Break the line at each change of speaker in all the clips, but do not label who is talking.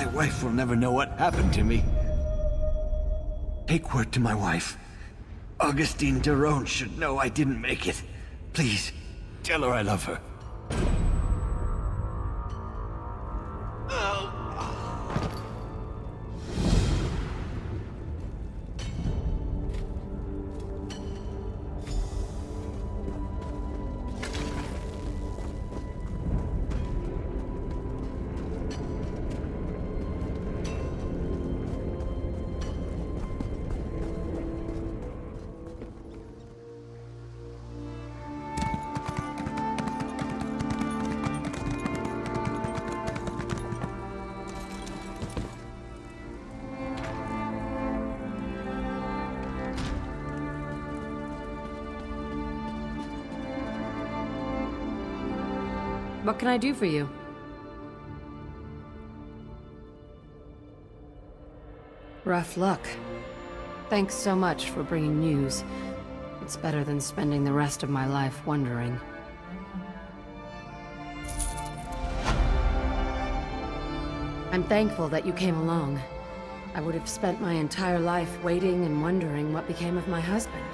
My wife will never know what happened to me. Take word to my wife. Augustine Derone should know I didn't make it. Please, tell her I love her.
What can I do for you? Rough luck. Thanks so much for bringing news. It's better than spending the rest of my life wondering. I'm thankful that you came along. I would have spent my entire life waiting and wondering what became of my husband.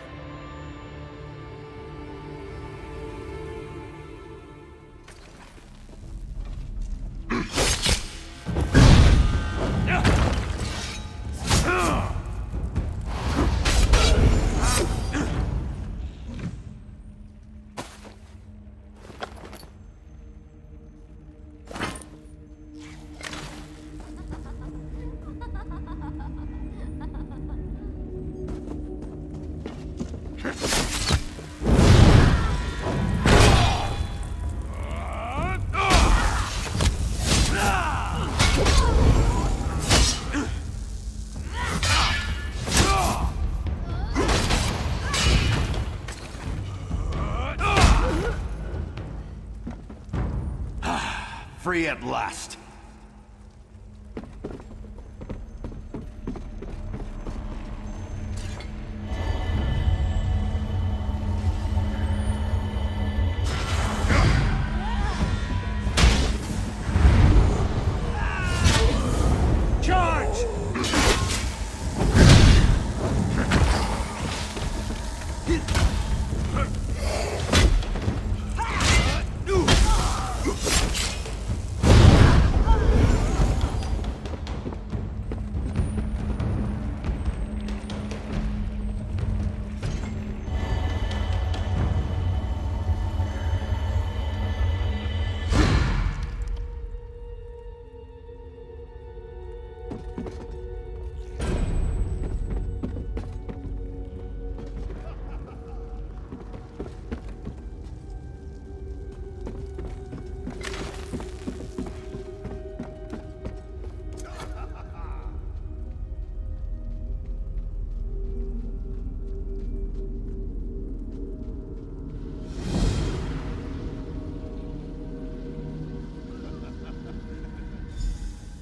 Free at last. Charge!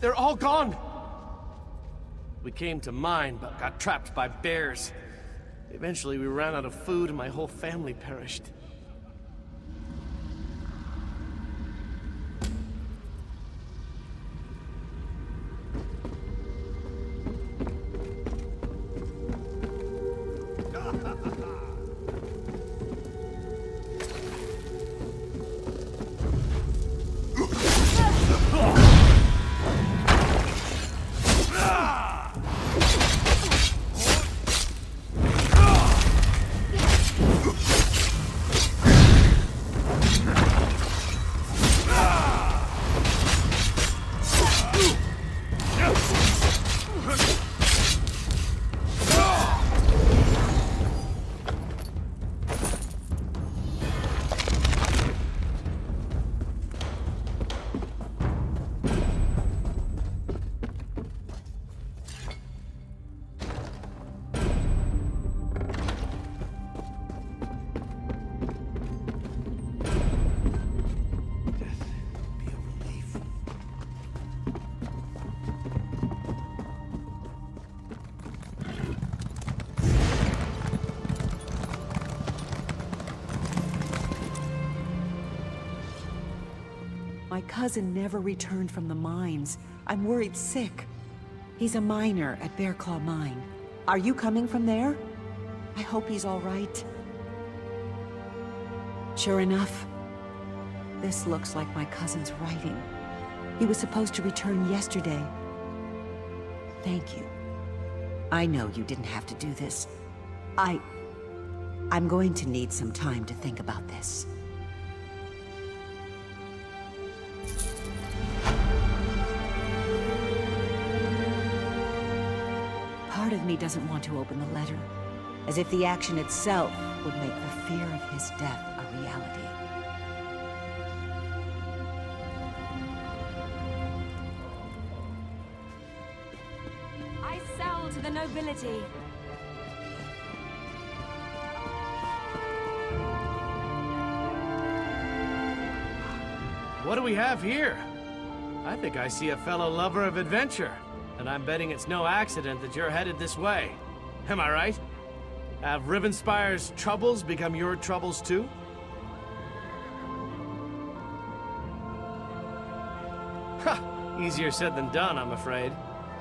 They're all gone! We came to mine, but got trapped by bears. Eventually we ran out of food and my whole family perished.
My cousin never returned from the mines. I'm worried sick. He's a miner at Bear Claw Mine. Are you coming from there? I hope he's all right. Sure enough, this looks like my cousin's writing. He was supposed to return yesterday. Thank you. I know you didn't have to do this. I'm going to need some time to think about this. Part of me doesn't want to open the letter, as if the action itself would make the fear of his death a reality.
I sell to the nobility.
What do we have here? I think I see a fellow lover of adventure, and I'm betting it's no accident that you're headed this way. Am I right? Have Rivenspire's troubles become your troubles too? Ha! Easier said than done, I'm afraid.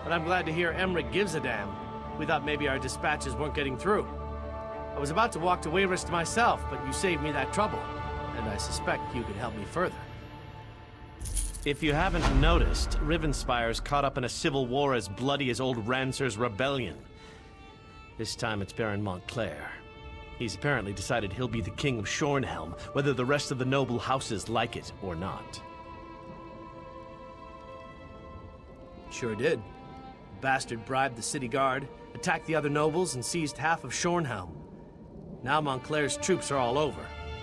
But I'm glad to hear Emmerich gives a damn. We thought maybe our dispatches weren't getting through. I was about to walk to Wayrest myself, but you saved me that trouble. And I suspect you could help me further. If you haven't noticed, Rivenspire's caught up in a civil war as bloody as old Rancer's rebellion. This time it's Baron Montclair. He's apparently decided he'll be the king of Shornhelm, whether the rest of the noble houses like it or not. Sure did. The bastard bribed the city guard, attacked the other nobles, and seized half of Shornhelm. Now Montclair's troops are all over,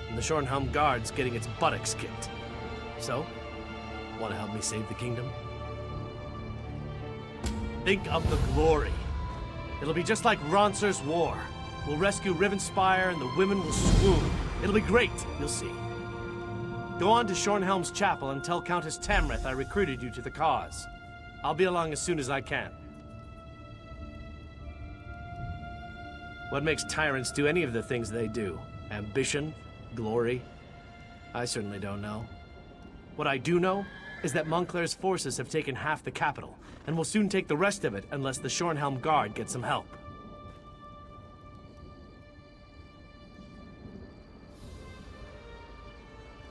and the Shornhelm guard's getting its buttocks kicked. So, want to help me save the kingdom? Think of the glory. It'll be just like Rancer's war. We'll rescue Rivenspire and the women will swoon. It'll be great, you'll see. Go on to Shornhelm's chapel and tell Countess Tamriel I recruited you to the cause. I'll be along as soon as I can. What makes tyrants do any of the things they do? Ambition? Glory? I certainly don't know. What I do know is that Montclair's forces have taken half the capital, and will soon take the rest of it unless the Shornhelm Guard gets some help.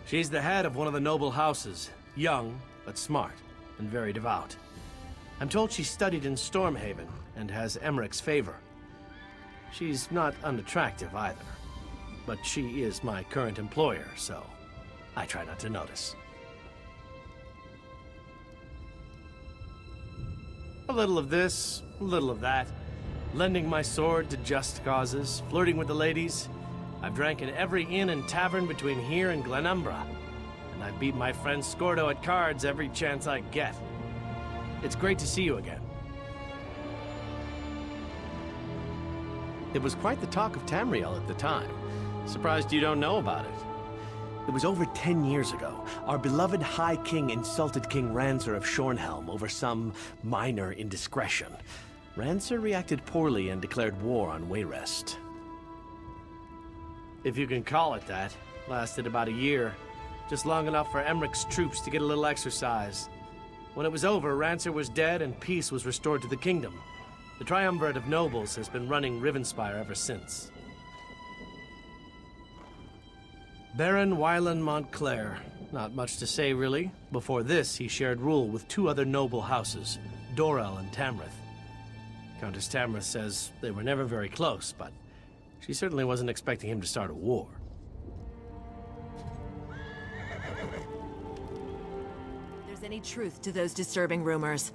She's the head of one of the noble houses, young, but smart, and very devout. I'm told she studied in Stormhaven, and has Emmerich's favor. She's not unattractive either, but she is my current employer, so I try not to notice. A little of this, a little of that. Lending my sword to just causes, flirting with the ladies. I've drank in every inn and tavern between here and Glenumbra. And I beat my friend Scordo at cards every chance I get. It's great to see you again. It was quite the talk of Tamriel at the time. Surprised you don't know about it. It was over 10 years ago. Our beloved High King insulted King Rancer of Shornhelm over some minor indiscretion. Rancer reacted poorly and declared war on Wayrest. If you can call it that. Lasted about a year. Just long enough for Emmerich's troops to get a little exercise. When it was over, Rancer was dead and peace was restored to the kingdom. The triumvirate of nobles has been running Rivenspire ever since. Baron Wylan Montclair. Not much to say, really. Before this, he shared rule with two other noble houses, Dorel and Tamriel. Countess Tamriel says they were never very close, but she certainly wasn't expecting him to start a war.
If there's any truth to those disturbing rumors.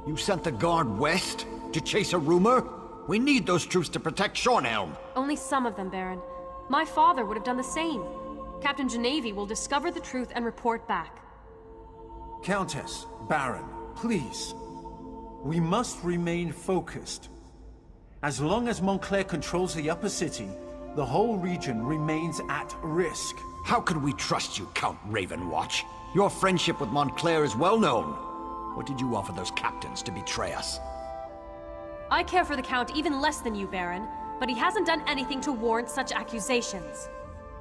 You sent the guard west to chase a rumor? We need those troops to protect Shornhelm.
Only some of them, Baron. My father would have done the same. Captain Genevieve will discover the truth and report back.
Countess, Baron, please. We must remain focused. As long as Montclair controls the upper city, the whole region remains at risk.
How could we trust you, Count Ravenwatch? Your friendship with Montclair is well known. What did you offer those captains to betray us?
I care for the Count even less than you, Baron, but he hasn't done anything to warrant such accusations.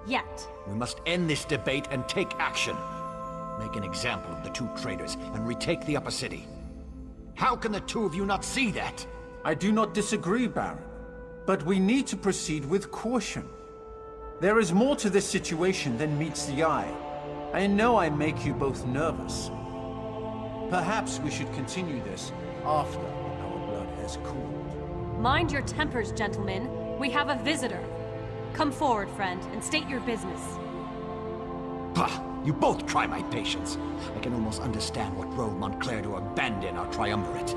Yet.
We must end this debate and take action. Make an example of the two traitors and retake the upper city. How can the two of you not see that?
I do not disagree, Baron. But we need to proceed with caution. There is more to this situation than meets the eye. I know I make you both nervous. Perhaps we should continue this after our blood has cooled.
Mind your tempers, gentlemen. We have a visitor. Come forward, friend, and state your business.
Bah! You both try my patience. I can almost understand what drove Montclair to abandon our triumvirate.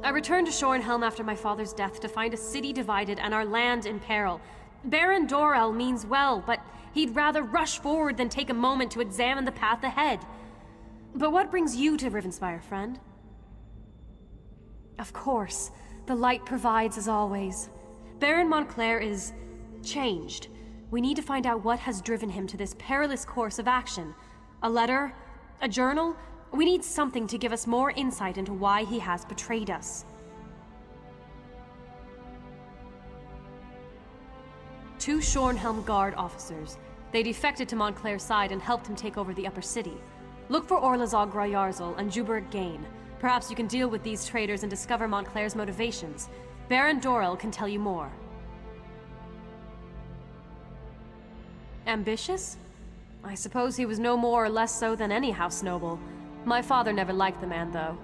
I returned to Shornhelm after my father's death to find a city divided and our land in peril. Baron Dorell means well, but he'd rather rush forward than take a moment to examine the path ahead. But what brings you to Rivenspire, friend? Of course, the light provides as always. Baron Montclair is changed. We need to find out what has driven him to this perilous course of action. A letter? A journal? We need something to give us more insight into why he has betrayed us. Two Shornhelm Guard officers. They defected to Montclair's side and helped him take over the upper city. Look for Orlazog Grayarzal and Juberg Gain. Perhaps you can deal with these traitors and discover Montclair's motivations. Baron Dorell can tell you more. Ambitious? I suppose he was no more or less so than any house noble. My father never liked the man, though.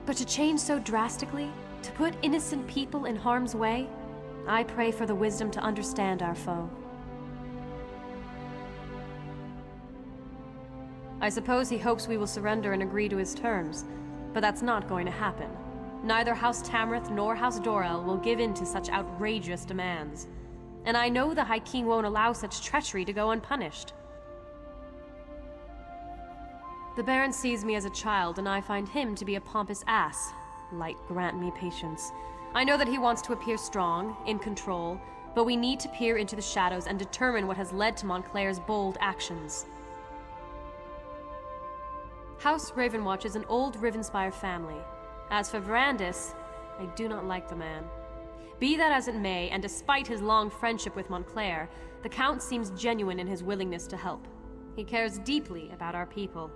But to change so drastically? To put innocent people in harm's way? I pray for the wisdom to understand our foe. I suppose he hopes we will surrender and agree to his terms, but that's not going to happen. Neither House Tamrith nor House Dorell will give in to such outrageous demands. And I know the High King won't allow such treachery to go unpunished. The Baron sees me as a child, and I find him to be a pompous ass. Light grant me patience. I know that he wants to appear strong, in control, but we need to peer into the shadows and determine what has led to Montclair's bold actions. House Ravenwatch is an old Rivenspire family. As for Verandis, I do not like the man. Be that as it may, and despite his long friendship with Montclair, the Count seems genuine in his willingness to help. He cares deeply about our people.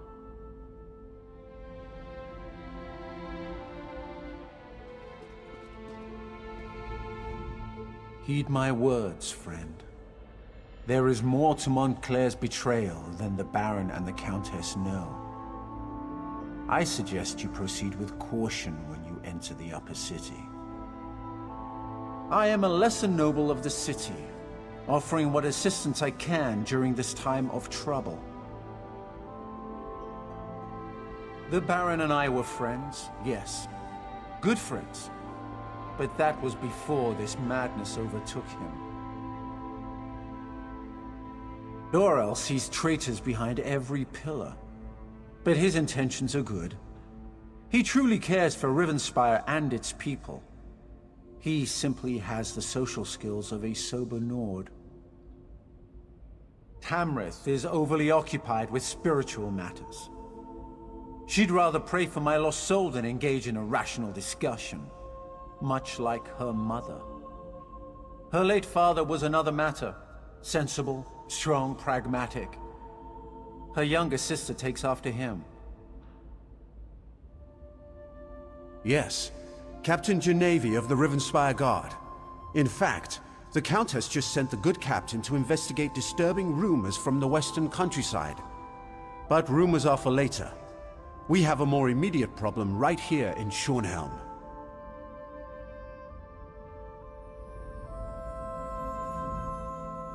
Heed my words, friend. There is more to Montclair's betrayal than the Baron and the Countess know. I suggest you proceed with caution when you enter the upper city. I am a lesser noble of the city, offering what assistance I can during this time of trouble. The Baron and I were friends, yes. Good friends. But that was before this madness overtook him. Dorell sees traitors behind every pillar. But his intentions are good. He truly cares for Rivenspire and its people. He simply has the social skills of a sober Nord. Tamrith is overly occupied with spiritual matters. She'd rather pray for my lost soul than engage in a rational discussion, much like her mother. Her late father was another matter. Sensible, strong, pragmatic. Her younger sister takes after him.
Yes, Captain Genevieve of the Rivenspire Guard. In fact, the Countess just sent the good captain to investigate disturbing rumors from the western countryside. But rumors are for later. We have a more immediate problem right here in Shornhelm.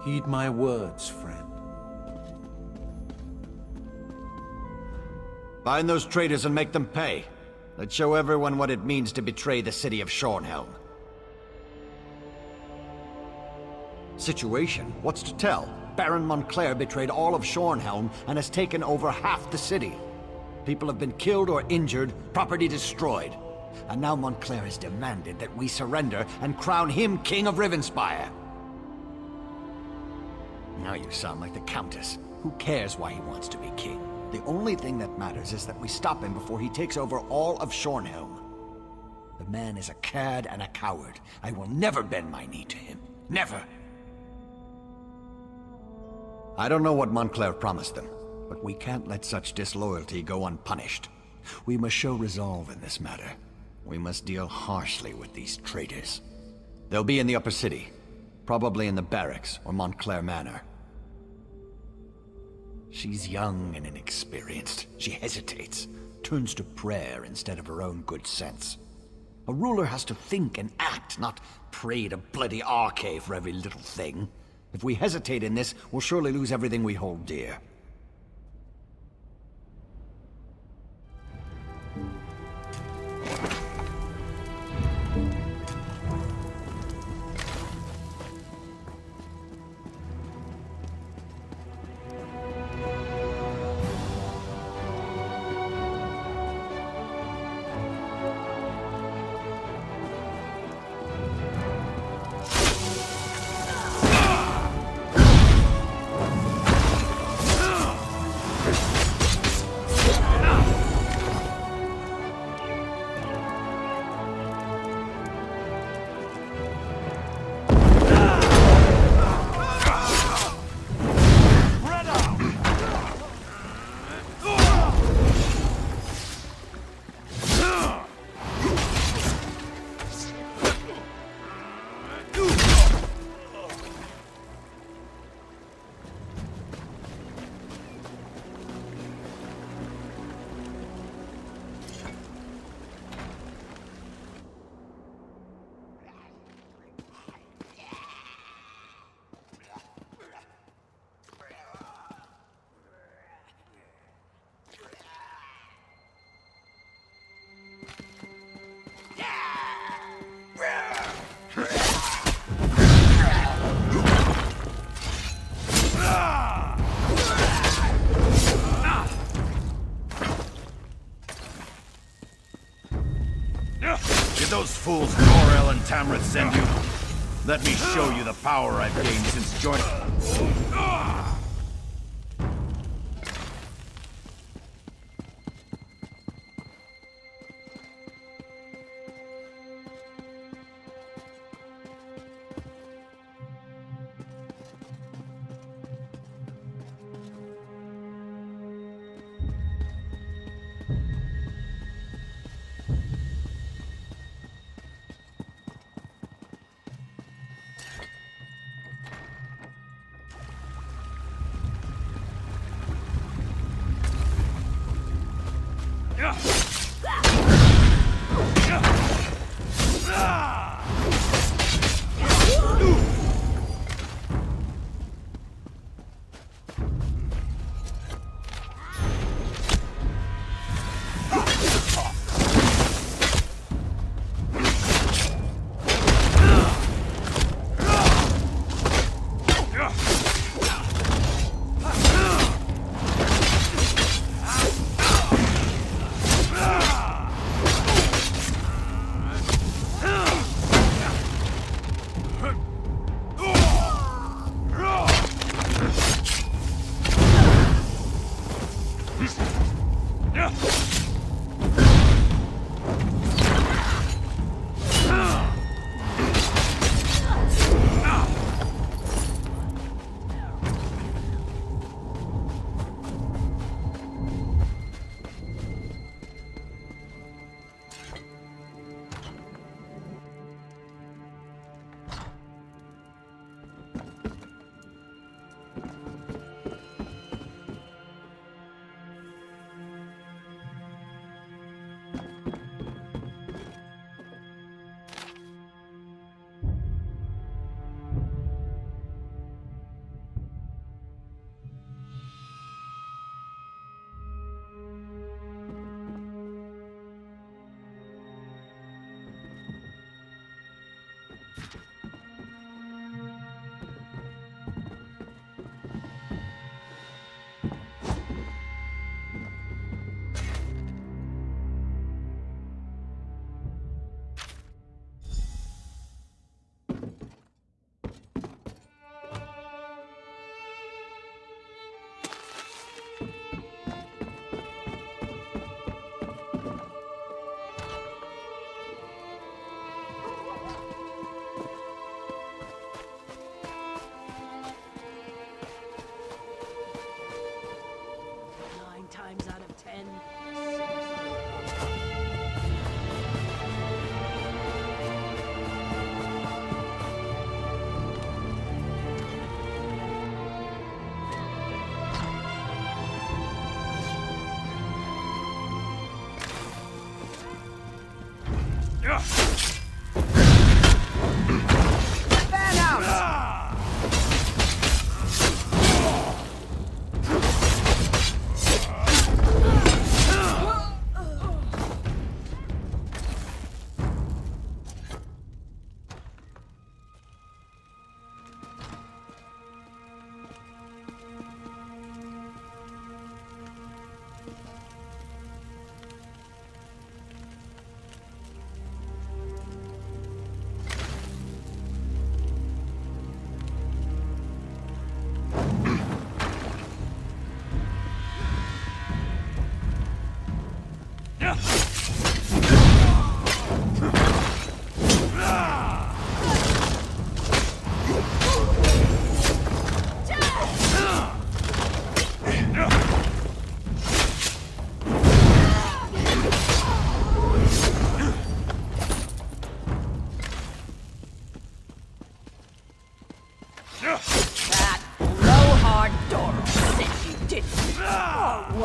Heed my words, friend.
Find those traitors and make them pay. Let's show everyone what it means to betray the city of Shornhelm. Situation? What's to tell? Baron Montclair betrayed all of Shornhelm and has taken over half the city. People have been killed or injured, property destroyed. And now Montclair has demanded that we surrender and crown him King of Rivenspire. Now you sound like the Countess. Who cares why he wants to be king? The only thing that matters is that we stop him before he takes over all of Shornhelm. The man is a cad and a coward. I will never bend my knee to him. Never! I don't know what Montclair promised them, but we can't let such disloyalty go unpunished. We must show resolve in this matter. We must deal harshly with these traitors. They'll be in the upper city, probably in the barracks or Montclair Manor. She's young and inexperienced. She hesitates, turns to prayer instead of her own good sense. A ruler has to think and act, not pray to bloody Arcade for every little thing. If we hesitate in this, we'll surely lose everything we hold dear.
Did those fools Tamriel and Tamriel send you? Let me show you the power I've gained since joining.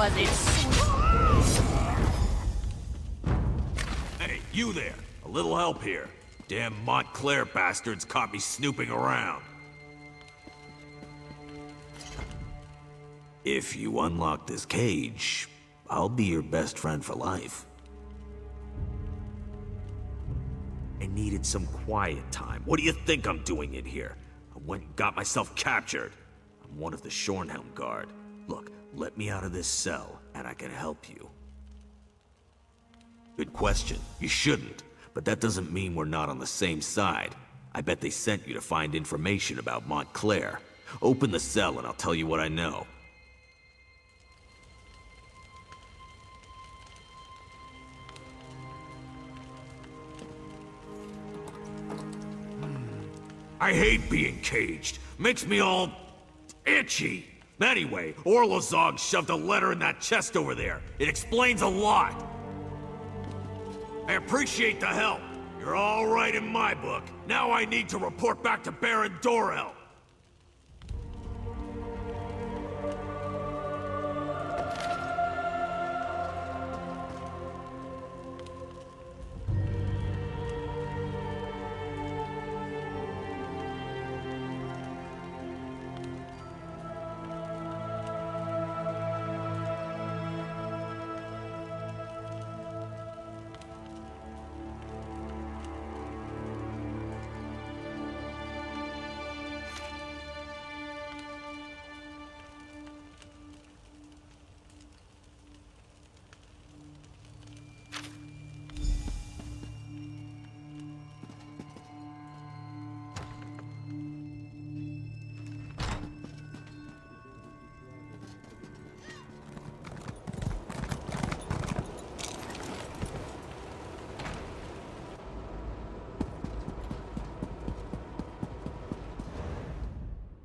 wasn't
Hey, you there! A little help here. Damn Montclair bastards caught me snooping around. If you unlock this cage, I'll be your best friend for life. I needed some quiet time. What do you think I'm doing in here? I went and got myself captured. I'm one of the Shornhelm guard. Look, let me out of this cell, and I can help you. Good question. You shouldn't. But that doesn't mean we're not on the same side. I bet they sent you to find information about Montclair. Open the cell and I'll tell you what I know. I hate being caged. Makes me all itchy. Anyway, Orlozog shoved a letter in that chest over there. It explains a lot. I appreciate the help. You're all right in my book. Now I need to report back to Baron Dorel.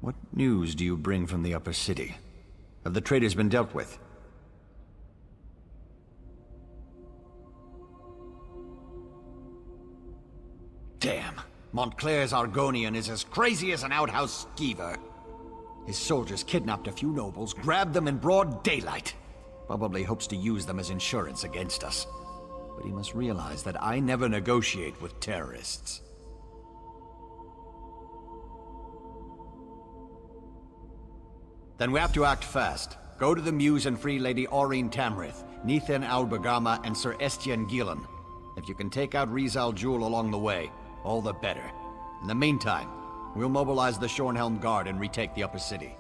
What news do you bring from the upper city? Have the traitors been dealt with? Damn! Montclair's Argonian is as crazy as an outhouse skeever. His soldiers kidnapped a few nobles, grabbed them in broad daylight. Probably hopes to use them as insurance against us. But he must realize that I never negotiate with terrorists. Then we have to act fast. Go to the Muse and free Lady Aurene Tamrith, Nethan Albergama, and Sir Estienne Gillen. If you can take out Rizal Jewel along the way, all the better. In the meantime, we'll mobilize the Shornhelm Guard and retake the upper city.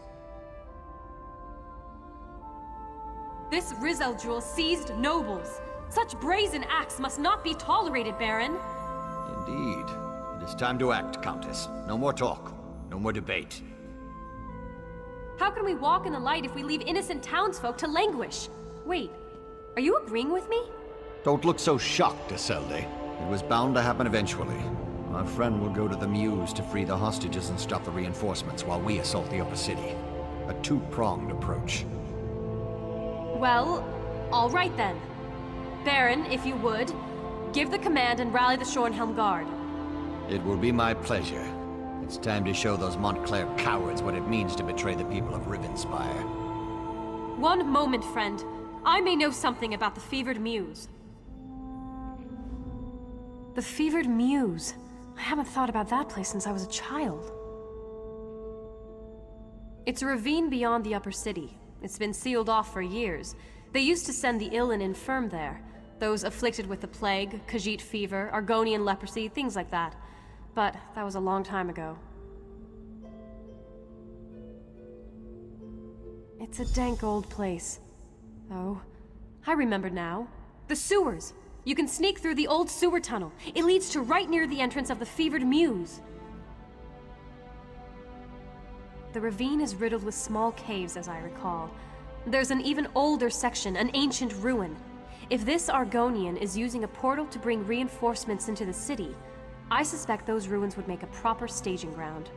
This Rizal Jewel seized nobles. Such brazen acts must not be tolerated, Baron.
Indeed. It is time to act, Countess. No more talk. No more debate.
How can we walk in the light if we leave innocent townsfolk to languish? Wait, are you agreeing with me?
Don't look so shocked, Isolde. It was bound to happen eventually. Our friend will go to the Muse to free the hostages and stop the reinforcements while we assault the upper city. A two-pronged approach.
Well, all right then. Baron, if you would, give the command and rally the Shornhelm Guard.
It will be my pleasure. It's time to show those Montclair cowards what it means to betray the people of Rivenspire.
One moment, friend. I may know something about the Fevered Muse. The Fevered Muse. I haven't thought about that place since I was a child. It's a ravine beyond the upper city. It's been sealed off for years. They used to send the ill and infirm there. Those afflicted with the plague, Khajiit fever, Argonian leprosy, things like that. But that was a long time ago. It's a dank old place. Oh, I remember now. The sewers! You can sneak through the old sewer tunnel. It leads to right near the entrance of the Fevered Muse. The ravine is riddled with small caves, as I recall. There's an even older section, an ancient ruin. If this Argonian is using a portal to bring reinforcements into the city, I suspect those ruins would make a proper staging ground.